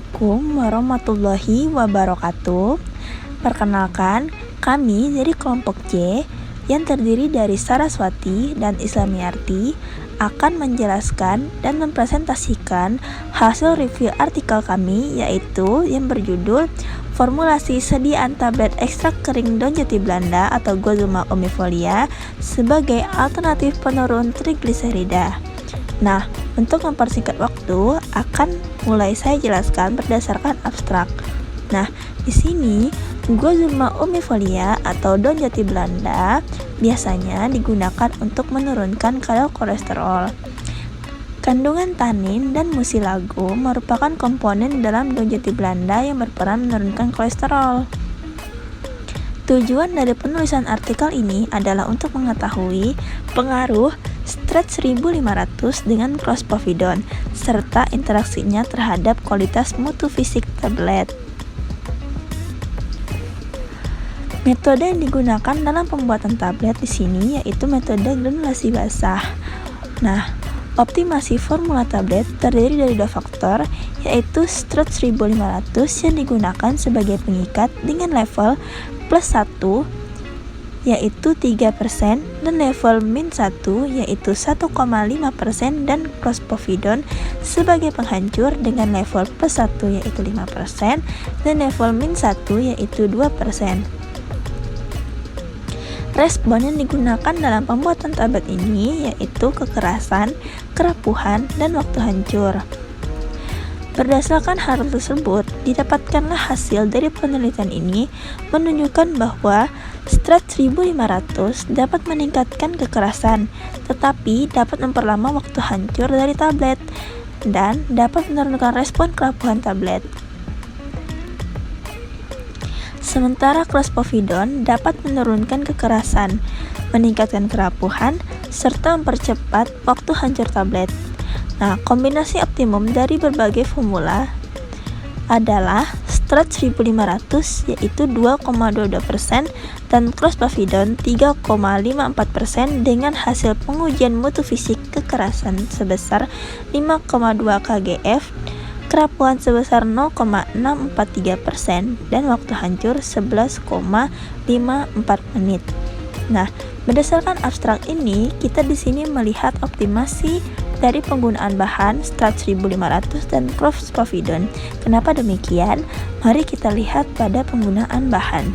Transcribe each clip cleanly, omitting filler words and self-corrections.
Assalamualaikum warahmatullahi wabarakatuh. Perkenalkan, kami dari kelompok C yang terdiri dari Saraswati dan Islamiarti akan menjelaskan dan mempresentasikan hasil review artikel kami, yaitu yang berjudul Formulasi sediaan tablet ekstrak kering daun jati Belanda atau Gozulma umifolia sebagai alternatif penurun trigliserida. Nah, untuk mempersingkat waktu, akan mulai saya jelaskan berdasarkan abstrak. Nah, di sini Gozulma umifolia atau daun jati Belanda biasanya digunakan untuk menurunkan kadar kolesterol. Kandungan tanin dan musilago merupakan komponen dalam daun jati Belanda yang berperan menurunkan kolesterol. Tujuan dari penulisan artikel ini adalah untuk mengetahui pengaruh Stretch 1500 dengan clospovidone serta interaksinya terhadap kualitas mutu fisik tablet. Metode yang digunakan dalam pembuatan tablet di sini yaitu metode granulasi basah. Nah, optimasi formula tablet terdiri dari dua faktor, yaitu Stretch 1500 yang digunakan sebagai pengikat dengan level plus 1 yaitu 3% dan level min 1 yaitu 1,5% dan clospovidone sebagai penghancur dengan level plus 1 yaitu 5% dan level min 1 yaitu 2%. Respon yang digunakan dalam pembuatan tablet ini yaitu kekerasan, kerapuhan, dan waktu hancur. Berdasarkan hal tersebut, didapatkanlah hasil dari penelitian ini menunjukkan bahwa Stretch 1500 dapat meningkatkan kekerasan, tetapi dapat memperlama waktu hancur dari tablet dan dapat menurunkan respon kerapuhan tablet. Sementara clospovidone dapat menurunkan kekerasan, meningkatkan kerapuhan, serta mempercepat waktu hancur tablet. Nah, kombinasi optimum dari berbagai formula adalah Stretch 1500 yaitu 2,22% dan clospovidone 3,54% dengan hasil pengujian mutu fisik kekerasan sebesar 5,2 kgf, kerapuhan sebesar 0,643% dan waktu hancur 11,54 menit. Nah, berdasarkan abstrak ini, kita di sini melihat optimasi dari penggunaan bahan Stretch 1500 dan clospovidone. Kenapa demikian? Mari kita lihat pada penggunaan bahan.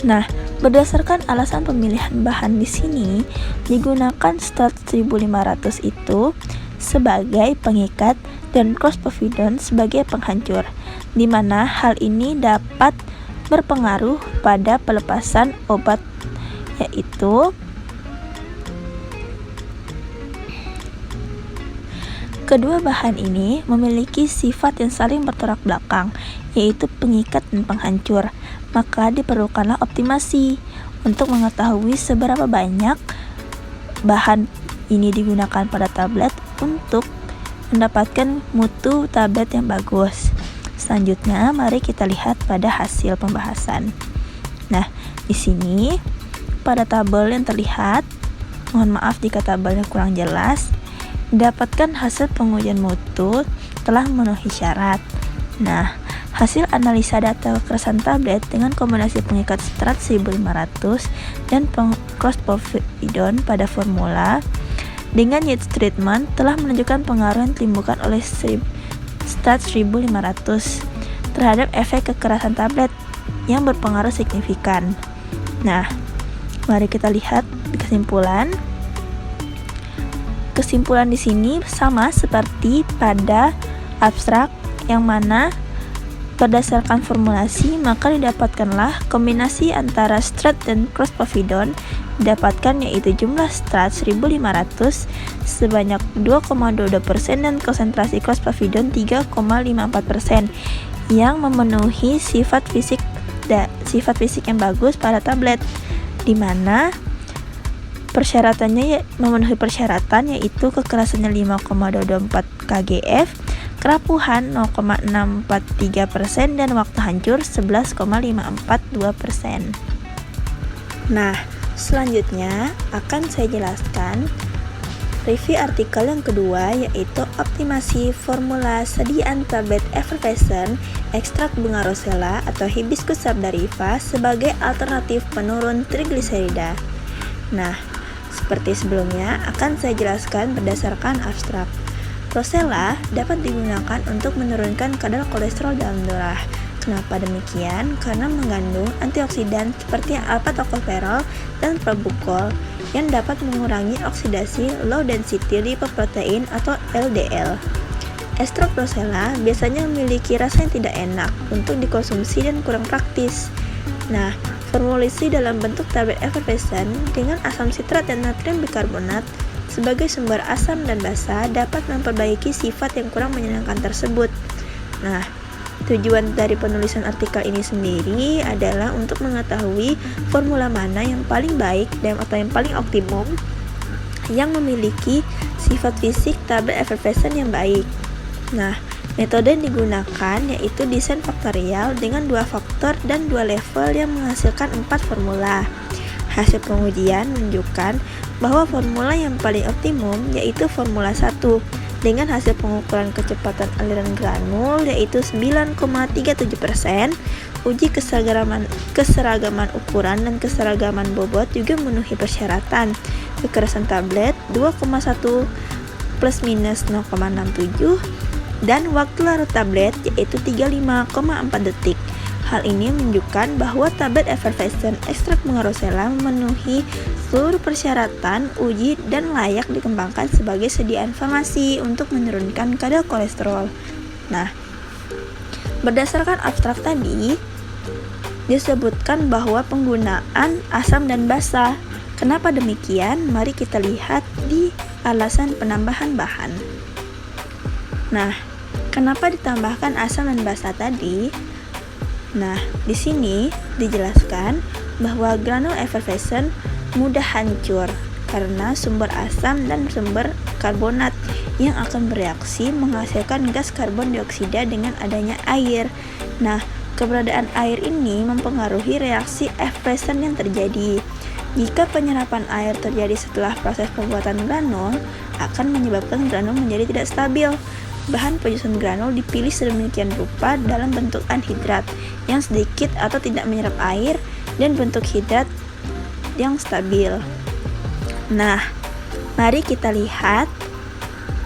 Nah, berdasarkan alasan pemilihan bahan di sini, digunakan Stretch 1500 itu sebagai pengikat dan clospovidone sebagai penghancur, di mana hal ini dapat berpengaruh pada pelepasan obat, yaitu kedua bahan ini memiliki sifat yang saling bertolak belakang, yaitu pengikat dan penghancur. Maka diperlukanlah optimasi untuk mengetahui seberapa banyak bahan ini digunakan pada tablet untuk mendapatkan mutu tablet yang bagus. Selanjutnya, mari kita lihat pada hasil pembahasan. Nah, di sini pada tabel yang terlihat, mohon maaf jika tabelnya kurang jelas, dapatkan hasil pengujian mutu telah memenuhi syarat. Nah, hasil analisa data kekerasan tablet dengan kombinasi pengikat Stretch 1500 dan clospovidone pada formula dengan yield treatment telah menunjukkan pengaruh yang ditimbulkan oleh Stretch 1500 terhadap efek kekerasan tablet yang berpengaruh signifikan. Nah, mari kita lihat kesimpulan. Kesimpulan di sini sama seperti pada abstrak, yang mana berdasarkan formulasi maka didapatkanlah kombinasi antara Stretch dan clospovidone didapatkan, yaitu jumlah Stretch 1500 sebanyak 2,22% dan konsentrasi clospovidone 3,54% yang memenuhi sifat fisik yang bagus pada tablet, di mana persyaratannya memenuhi persyaratan, yaitu kekerasannya 5,24 kgf, kerapuhan 0,643% dan waktu hancur 11,542%. Nah, selanjutnya akan saya jelaskan Review artikel yang kedua yaitu optimasi formula sediaan tablet effervescent ekstrak bunga rosella atau Hibiscus sabdariffa sebagai alternatif penurun trigliserida. Nah, seperti sebelumnya akan saya jelaskan berdasarkan abstrak. Rosella dapat digunakan untuk menurunkan kadar kolesterol dalam darah. Kenapa demikian? Karena mengandung antioksidan seperti alpha-tocopherol dan probukol yang dapat mengurangi oksidasi low density lipoprotein atau LDL. Ekstrak rosella biasanya memiliki rasa yang tidak enak untuk dikonsumsi dan kurang praktis. Nah, formulasi dalam bentuk tablet effervescent dengan asam sitrat dan natrium bikarbonat sebagai sumber asam dan basa dapat memperbaiki sifat yang kurang menyenangkan tersebut. Nah, tujuan dari penulisan artikel ini sendiri adalah untuk mengetahui formula mana yang paling baik dan atau yang paling optimum yang memiliki sifat fisik tablet effervescent yang baik. Nah, metode yang digunakan yaitu desain faktorial dengan 2 faktor dan 2 level yang menghasilkan 4 formula. Hasil pengujian menunjukkan bahwa formula yang paling optimum yaitu formula 1 dengan hasil pengukuran kecepatan aliran granul yaitu 9,37%. Uji keseragaman ukuran dan keseragaman bobot juga memenuhi persyaratan. Kekerasan tablet 2,1 plus minus 0,67 dan waktu larut tablet yaitu 35,4 detik. Hal ini menunjukkan bahwa tablet effervescent ekstrak bunga rosella memenuhi seluruh persyaratan uji dan layak dikembangkan sebagai sediaan farmasi untuk menurunkan kadar kolesterol. Nah, berdasarkan abstrak tadi disebutkan bahwa penggunaan asam dan basa. Kenapa demikian? Mari kita lihat di alasan penambahan bahan. Nah, kenapa ditambahkan asam dan basa tadi? Nah, di sini dijelaskan bahwa granul effervescent mudah hancur karena sumber asam dan sumber karbonat yang akan bereaksi menghasilkan gas karbon dioksida dengan adanya air. Nah, keberadaan air ini mempengaruhi reaksi effervescent yang terjadi. Jika penyerapan air terjadi setelah proses pembuatan granul, akan menyebabkan granul menjadi tidak stabil. Bahan penyusun granul dipilih sedemikian rupa dalam bentuk anhidrat yang sedikit atau tidak menyerap air dan bentuk hidrat yang stabil. Nah, mari kita lihat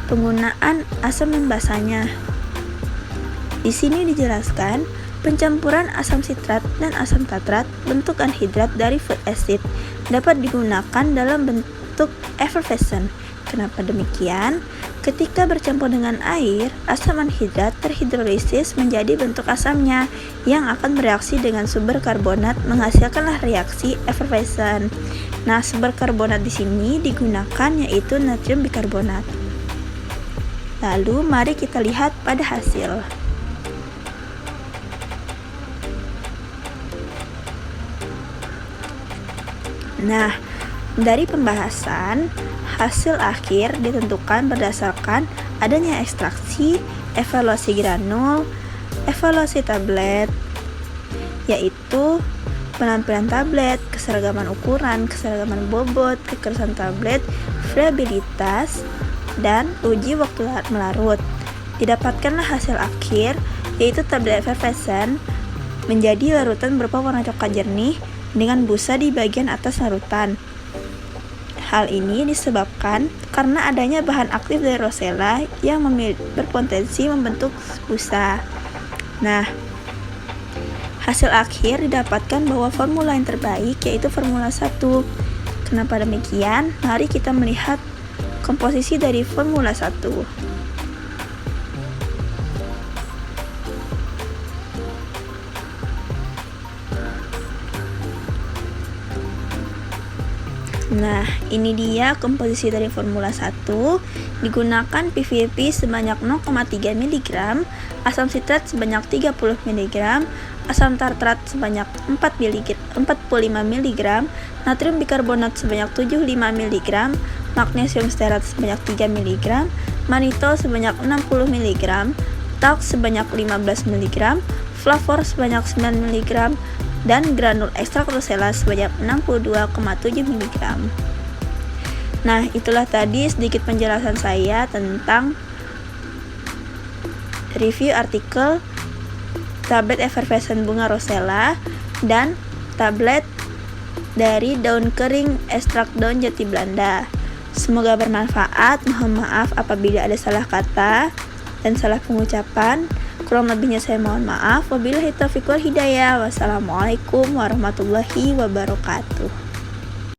penggunaan asam dan basanya. Di sini dijelaskan pencampuran asam sitrat dan asam tartrat bentuk anhidrat dari food acid dapat digunakan dalam bentuk effervescent. Kenapa demikian? Ketika bercampur dengan air, asam anhidrat terhidrolisis menjadi bentuk asamnya yang akan bereaksi dengan sumber karbonat menghasilkanlah reaksi effervescent. Nah, sumber karbonat di sini digunakan yaitu natrium bikarbonat. Lalu mari kita lihat pada hasil. Nah, dari pembahasan, hasil akhir ditentukan berdasarkan adanya ekstraksi, evaluasi granul, evaluasi tablet, yaitu penampilan tablet, keseragaman ukuran, keseragaman bobot, kekerasan tablet, variabilitas, dan uji waktu melarut. Didapatkanlah hasil akhir, yaitu tablet effervescent menjadi larutan berupa warna coklat jernih dengan busa di bagian atas larutan. Hal ini disebabkan karena adanya bahan aktif dari rosella yang berpotensi membentuk busa. Nah, hasil akhir didapatkan bahwa formula yang terbaik yaitu formula 1. Kenapa demikian? Mari kita melihat komposisi dari formula 1. Nah, ini dia komposisi dari formula 1. Digunakan PVP sebanyak 0,3 mg, asam sitrat sebanyak 30 mg, asam tartrat sebanyak 45 mg, natrium bikarbonat sebanyak 75 mg, magnesium stearat sebanyak 3 mg, manitol sebanyak 60 mg, talc sebanyak 15 mg, flavor sebanyak 9 mg, dan granul ekstrak rosella sebanyak 62,7 mg. Nah, itulah tadi sedikit penjelasan saya tentang review artikel tablet effervescent bunga rosella dan tablet dari daun kering ekstrak daun jati Belanda. Semoga bermanfaat. Mohon maaf apabila ada salah kata dan salah pengucapan. Kurang lebihnya saya mohon maaf. Wabillahi taufiq wal hidayah. Wassalamualaikum warahmatullahi wabarakatuh.